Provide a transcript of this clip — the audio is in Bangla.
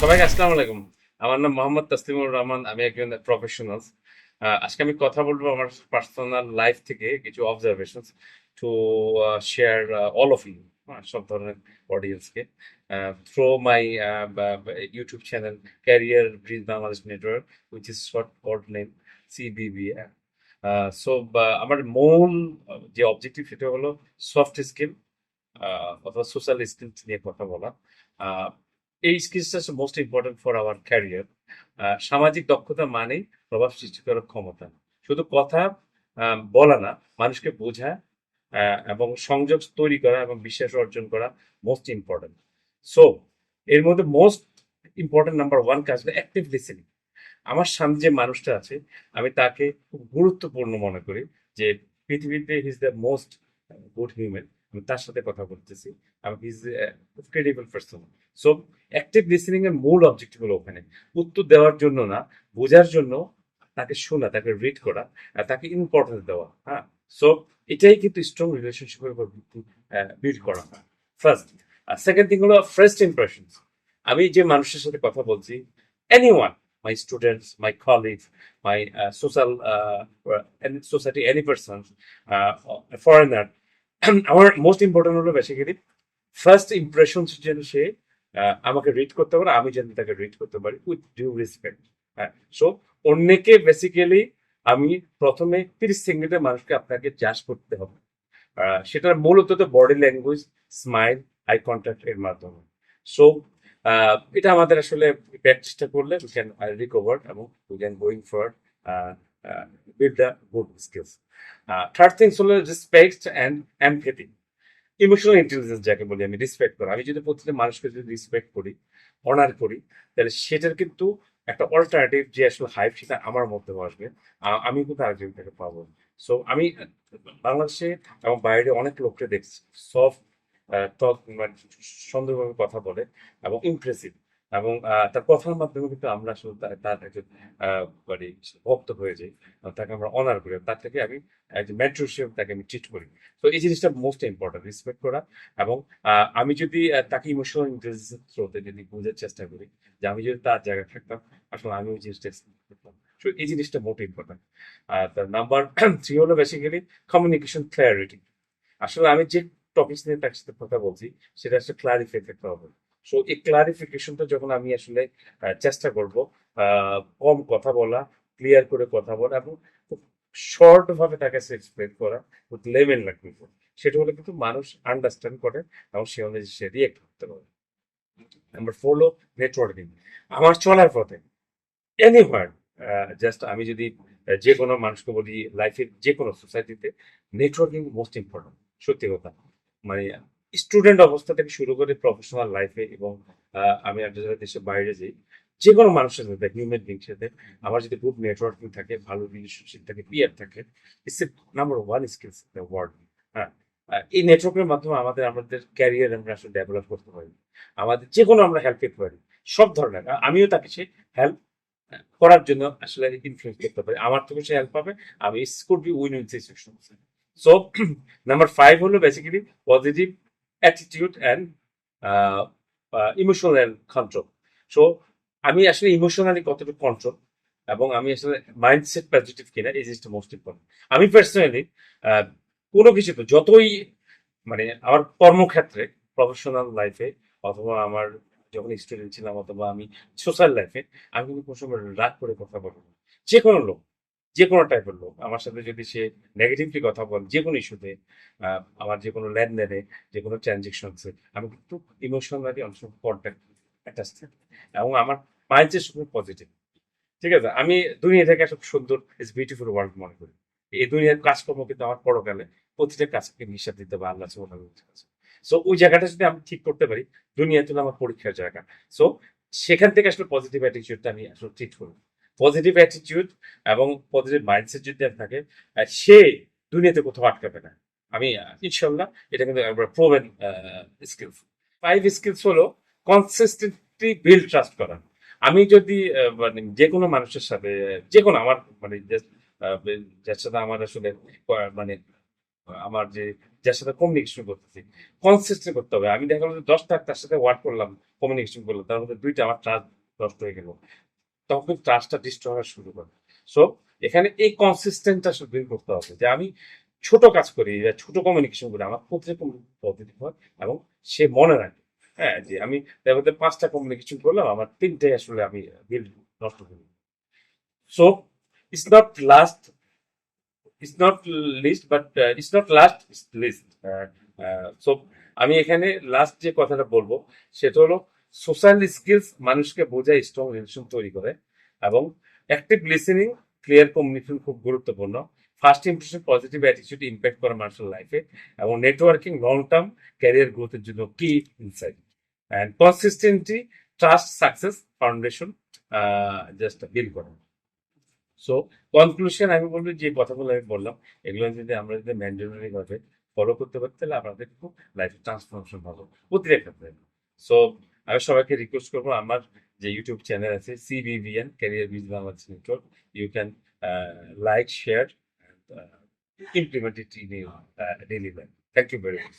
সবাইকে আসসালামু আলাইকুম। আমার নাম মোহাম্মদ তাসলিমুর রহমান। আমি একজন প্রফেশনাল। আজকে আমি কথা বলবো আমার পার্সোনাল লাইফ থেকে কিছু observations to share all of you, সব ধরনের অডিয়েন্সকে through my YouTube channel career bridge Bangladesh network, which is short code name CBB. So আমার মূল যে অবজেক্টিভ সেটা হলো সফট স্কিল অথবা সোশ্যাল স্কিলস নিয়ে কথা বলা। আহ, এই স্কিলসটা most important for our career. সামাজিক দক্ষতা মানেই প্রভাব সৃষ্টি করার ক্ষমতা, শুধু কথা বলা না, মানুষকে বোঝা এবং সংযোগ তৈরি করা এবং বিশ্বাস অর্জন করা মোস্ট ইম্পর্টেন্ট। সো এর মধ্যে মোস্ট ইম্পর্টেন্ট নাম্বার ওয়ান কাজ হলো অ্যাক্টিভ লিসেনিং। আমার সামনে যে মানুষটা আছে আমি তাকে খুব গুরুত্বপূর্ণ মনে করি, যে পৃথিবীতে he is the most good human. আমি তার সাথে কথা বলতেছি, আমি he is credible person. So active listening এর মূল অবজেক্টিভ হলো ওখানে উত্তর দেওয়ার জন্য না, বোঝার জন্য, তাকে শোনা, তাকে রিড করা, আর তাকে ইম্পর্টেন্স দেওয়া। হ্যাঁ, সো এটাই কিন্তু স্ট্রং রিলেশনশিপের উপর বিল্ড করা হয় ফার্স্ট। আর সেকেন্ড থিং হলো ফার্স্ট ইমপ্রেশন। আমি যে মানুষের সাথে কথা বলছি, anyone, my students, my colleagues, my social any society, any person, foreigner. আমার মোস্ট ইম্পর্টেন্ট হলো বেসিক্যালি ফার্স্ট ইমপ্রেশন, যেন সে আমাকে রিড করতে পারে, আমি যেন তাকে রিড করতে পারি উইথ ডিউ রেসপেক্ট। হ্যাঁ, সো অন্যকে বেসিক্যালি আমি প্রথমে 30 সেকেন্ডে মানুষকে আপনাকে জাজ করতে হবে। সেটার মূলত তো body language, smile, eye contact এর মাধ্যমে। সো এটা আমাদের আসলে প্র্যাকটিসটা করলে উই ক্যান রিকভার এবং we can going for build the good skills. Third things হলো respect and empathy. Emotional intelligence যাকে বলি আমি, রেসপেক্ট করা। আমি যদি প্রতিটা মানুষকে যদি রেসপেক্ট করি, অনার করি, তাহলে সেটার কিন্তু একটা অল্টারনেটিভ যে আসলে হাইপ, সেটা আমার মধ্যে আসবে। আমি কিন্তু আরেকজন থেকে পাবো। সো আমি বাংলাদেশে এবং বাইরে অনেক লোককে দেখছি সফট টক, মানে সুন্দরভাবে কথা বলে এবং ইমপ্রেসিভ, এবং তার কথার মাধ্যমে কিন্তু আমরা আসলে তার একজন মানে ভক্ত হয়ে যাই। তাকে আমরা অনার করি, তার থেকে আমি একজন মেন্টর হিসেবে তাকে আমি ট্রিট করি। তো এই জিনিসটা মোস্ট ইম্পর্টেন্ট, রেসপেক্ট করা। এবং আমি যদি তাকে ইমোশনাল ইন্টেলিজেন্স থ্রোতে যদি বোঝার চেষ্টা করি, যে আমি যদি তার জায়গায় থাকতাম আসলে আমি ওই জিনিসটা experience করতাম। So, এই জিনিসটা মোট ইম্পর্টেন্ট। আর তার নাম্বার থ্রি হলো বেসিক্যালি কমিউনিকেশন ক্ল্যারিটি। আসলে আমি যে টপিক নিয়ে তার সাথে কথা বলছি সেটা আসলে ক্লারিফাই থাকতে হবে। সো এই ক্লারিফিকেশনটা যখন আমি আসলে চেষ্টা করব কম কথা বলা, ক্লিয়ার করে কথা বলা এবং খুব শর্ট ভাবে তাকে এক্সপ্লেন করা, উইথ লেভেল না কিন্তু, সেটা হলে কিন্তু মানুষ আন্ডারস্ট্যান্ড করে এবং সে অনুযায়ী সে রিয়েক্ট করতে পারে। নাম্বার ফোর হলো নেটওয়ার্কিং। আমার চলার পথে এনিওয়ার, জাস্ট আমি যদি যে কোনো মানুষকে বলি, লাইফের যে কোনো সোসাইটিতে নেটওয়ার্কিং মোস্ট ইম্পর্টেন্ট। সত্যি কথা, মানে স্টুডেন্ট অবস্থা থেকে শুরু করে প্রফেশনাল লাইফে, এবং আমি একটা জায়গায় দেশের বাইরে যাই, যে কোনো মানুষের সাথে, হিউম্যান বিং সাথে আমার যদি গুড নেটওয়ার্কিং থাকে, ভালো রিলেশনশিপ থাকে, পিয়ার থাকে, it's a number one skills the world. হ্যাঁ, এই নেটওয়ার্কের মাধ্যমে আমাদের ক্যারিয়ার আমরা আসলে ডেভেলপ করতে পারি, আমাদের যে কোনো আমরা হেল্প পেতে পারি, সব ধরনের। আমিও তাকে সে হেল্প করার জন্য আসলে ইনফ্লুয়েন্স করতে পারি, আমার থেকে সে হেল্প পাবে, আমি could be win win situation. So number five হলো basically positive attitude and emotional control. So আমি আসলে ইমোশনালি কতটুকু কন্ট্রোল এবং আমি আসলে মাইন্ডসেট পজিটিভ কিনা, এই জিনিসটা মোস্ট ইম্পর্টেন্ট। আমি পার্সোনালি কোনো কিছুতে যতই, মানে আমার কর্মক্ষেত্রে, প্রফেশনাল লাইফে, অথবা আমার যখন স্টুডেন্ট ছিলাম, অথবা আমি সোশ্যাল লাইফে, আমি কিন্তু কোনো সময় রাগ করে কথা বলবো না। যে কোনো লোক, যে কোনো টাইপের লোক আমার সাথে যদি সে নেগেটিভলি কথা বলে, যে কোনো ইস্যুতে, আমার যে কোনো লেনদেনে, যে কোনো ট্রানজেকশনসে, আমি কিন্তু ইমোশনালি অনেক সময় কন্ট্যাক্ট অ্যাটাচ থাকি এবং আমার মাইন্ডসেট শুধু পজিটিভ। ঠিক আছে, আমি দুনিয়া থেকে একটা সুন্দর ইজ বিউটিফুল ওয়ার্ল্ড মনে করি। এই দুনিয়ার কাজকর্ম কিন্তু আমার পরকালে প্রতিটা কাজকে হিসাব দিতে হবে আল্লাহ সুবহানাহু ওয়া তাআলার কাছে। সো ওই জায়গাটা যদি আমি ঠিক করতে পারি, দুনিয়া তো আমার পরীক্ষার জায়গা। সো সেখান থেকে আসলে পজিটিভ অ্যাটিটিউডটা আমি আসলে ট্রিট করি। পজিটিভ অ্যাটিটিউড এবং পজিটিভ মাইন্ডসেট যদি থাকে, সে দুনিয়াতে কোথাও আটকাবে না। আমি ইনশাল্লাহ, এটা কিন্তু একবার প্রুভেন স্কিলস। ফাইভ স্কিলস হলো কনসিস্টেন্টলি বিল্ড ট্রাস্ট করা। আমি যদি মানে যে কোনো মানুষের সাথে, যে কোনো আমার মানে যার সাথে আমার আসলে মানে আমার যে যার সাথে কমিউনিকেশন করতেছি কনসিস্টেন্ট করতে হবে। আমি দেখা গেলো যে 10টা তার সাথে ওয়ার্ক করলাম, কমিউনিকেশন করলাম, তার মধ্যে 2টা আমার ট্রাস্ট নষ্ট হয়ে গেল, তখন ট্রাস্টটা ডিস্ট্রয় হওয়া শুরু করে। সো এখানে এই কনসিস্টেন্টটা আসলে বিল্ড করতে হবে যে আমি ছোট কাজ করি, ছোট কমিউনিকেশন করি, আমার প্রত্যেক পজিটিভ হয় এবং সে মনে রাখে। হ্যাঁ, যে আমি তার মধ্যে 5টা কমিউনিকেশন করলাম, আমার 3টাই আসলে আমি বিল নষ্ট করি। So it's not last, it's not least, but it's not last, it's least. So আমি এখানে লাস্ট যে কথাটা বলবো সেটা হলো সোশ্যাল স্কিলস মানুষকে বোঝায়, স্ট্রং রিলেশন তৈরি করে, এবং অ্যাক্টিভ লিসেনিং, ক্লিয়ার কমিউনিকেশন খুব গুরুত্বপূর্ণ। First impression, positive attitude impact করে মানুষের লাইফে, এবং নেটওয়ার্কিং লং টার্ম ক্যারিয়ার গ্রোথের জন্য কি insight, and consistency, trust, success foundation just build করে। সো কনক্লুশন আমি বলবো যে কথাগুলো আমি বললাম, এগুলো যদি আমরা যদি ম্যান্ডেটরি ভাবে ফলো করতে পারি তাহলে আমাদের খুব লাইফ ট্রান্সফরমেশন ভালো প্রতিটা ক্ষেত্রে। সো আমি সবাইকে রিকোয়েস্ট করবো, আমার যে ইউটিউব চ্যানেল আছে CBVN career biz Bangladesh network, you can like, share, implement it in your daily life. Thank you very much.